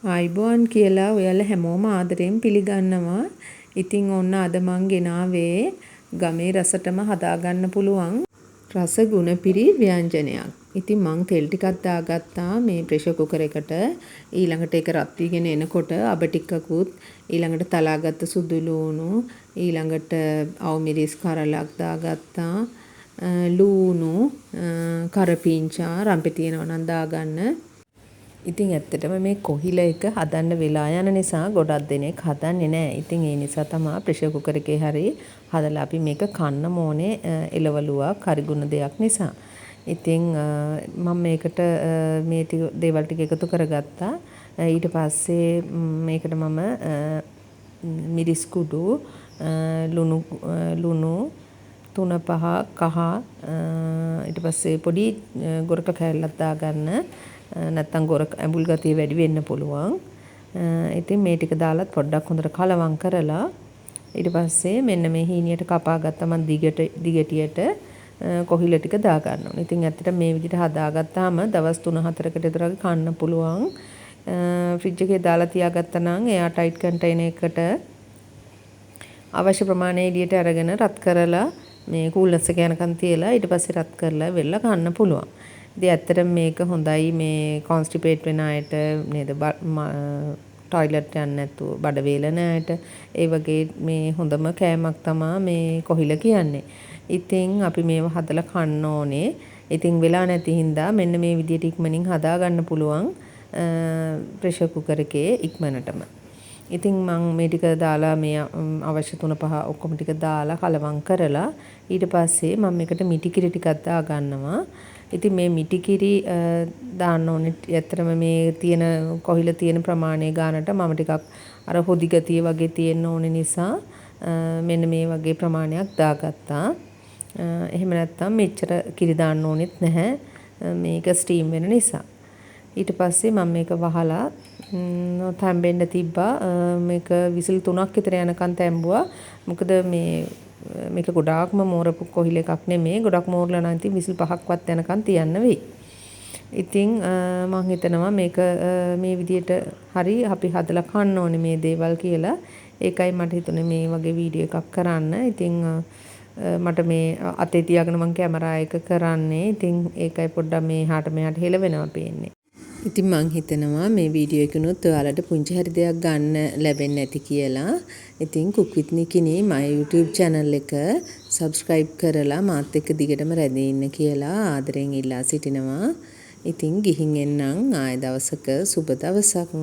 ආයිබෝන් කියලා ඔයාලා හැමෝම ආදරෙන් පිළිගන්නවා. ඉතින් ඔන්න අද මං ගෙනාවේ ගමේ රසටම හදාගන්න පුළුවන් රස ගුණ පිරි ව්‍යංජනයක්. ඉතින් මං තෙල් ටිකක් දාගත්තා මේ ප්‍රෙෂර් කුකර් එකට. ඊළඟට ඒක රත් වීගෙන එනකොට අබ ටිකකුත් ඊළඟට තලාගත්ත සුදු ලූණු ඊළඟට අවමිරිස් කරලක් දාගත්තා. ලූණු කරපිංචා රම්පෙ තියෙනවා නම් දාගන්න. ඉතින් ඇත්තටම මේ කොහිල එක හදන්න වෙලා යන නිසා ගොඩක් දෙනෙක් හදන්නේ නැහැ. ඉතින් ඒ නිසා තමයි ප්‍රෙෂර් කුකර් එකේ හරි හදලා අපි මේක කන්න ඕනේ එළවලුවක් කරිගුණ දෙයක් නිසා. ඉතින් මම මේකට මේ දේවල් ටික එකතු කරගත්තා. ඊට පස්සේ මේකට මම මිරිස් කුඩු ලුණු 3-5 කහ ඊට පස්සේ පොඩි ගොරක කෑල්ලක් දාගන්න. නැත්තම් ගොරක ඇඹුල් ගතිය වැඩි වෙන්න පුළුවන්. ඉතින් මේ ටික දාලත් පොඩ්ඩක් හොඳට කලවම් කරලා ඊට පස්සේ මෙන්න මේ හීනියට කපාගත්ත මම දිගටියට කොහිල ටික දා ගන්න ඕනේ. ඉතින් ඇත්තට මේ විදිහට හදාගත්තාම දවස් 3-4කට විතර කන්න පුළුවන්. ෆ්‍රිජ් එකේ දාලා තියාගත්තා නම් එයා ටයිට් කන්ටේනර් එකට අවශ්‍ය ප්‍රමාණය එළියට අරගෙන රත් කරලා මේ කූල්නස් එක යනකම් තියලා ඊට පස්සේ රත් කරලා වෙල්ලා කන්න පුළුවන්. ඉතින් ඇත්තටම මේක හොඳයි මේ කොන්ස්ටිපේට් වෙන අයට නේද ටොයිලට් යන්න නැතුව බඩ වේලන අයට ඒ වගේ මේ හොඳම කෑමක් තමයි මේ කොහිල කියන්නේ. ඉතින් අපි මේව හදලා කන්න ඕනේ. ඉතින් වෙලා නැති හින්දා මෙන්න මේ විදියට ඉක්මනින් හදා ගන්න පුළුවන් ප්‍රෙෂර් කුකර් එකේ ඉක්මනටම. ඉතින් මම මේ ටික දාලා මේ අවශ්‍ය 3-5 ඔක්කොම ටික දාලා කලවම් කරලා ඊට පස්සේ මම මේකට මිටි කිරි ටිකක් දා ගන්නවා. ඉතින් මේ මිටි කිරි දාන්න ඕනේ. ඇත්තටම මේ තියෙන කොහිල තියෙන ප්‍රමාණය ගානට මම ටිකක් අර හොදි ගතිය වගේ තියෙන්න ඕනේ නිසා මෙන්න මේ වගේ ප්‍රමාණයක් දාගත්තා. එහෙම නැත්නම් මෙච්චර කිරි දාන්න ඕනෙත් නැහැ. මේක ස්ටීම් වෙන නිසා. ඊට පස්සේ මම මේක වහලා තැම්බෙන්න තිබ්බා. මේක විසිල් 3ක් විතර යනකම් තැම්බුවා. මොකද මේක ගොඩාක්ම මෝරපු කොහිල එකක් නෙමෙයි. ගොඩක් මෝරලා නම් ඉතින් විසිල් 5ක්වත් යනකම් තියන්න වෙයි. ඉතින් මම හිතනවා මේක මේ විදියට හරි අපි හදලා කන්න ඕනේ මේ දේවල් කියලා. ඒකයි මට හිතුනේ මේ වගේ වීඩියෝ එකක් කරන්න. ඉතින් මට මේ අතේ තියාගෙන මම කැමරා එක කරන්නේ. ඉතින් ඒකයි පොඩ්ඩක් මේ හාට මෙහාට හෙලවෙනවා පේන්නේ. ඉතින් මං හිතනවා මේ වීඩියෝ එකනොත් ඔයාලට පුංචි හරි දෙයක් ගන්න ලැබෙන්නේ නැති කියලා. ඉතින් cook with Nikini my YouTube channel එක subscribe කරලා මාත් එක්ක දිගටම රැඳී ඉන්න කියලා ආදරෙන් ඉල්ලා සිටිනවා. ඉතින් ගිහින් එන්නම් ආය දවසක සුබ දවසක්.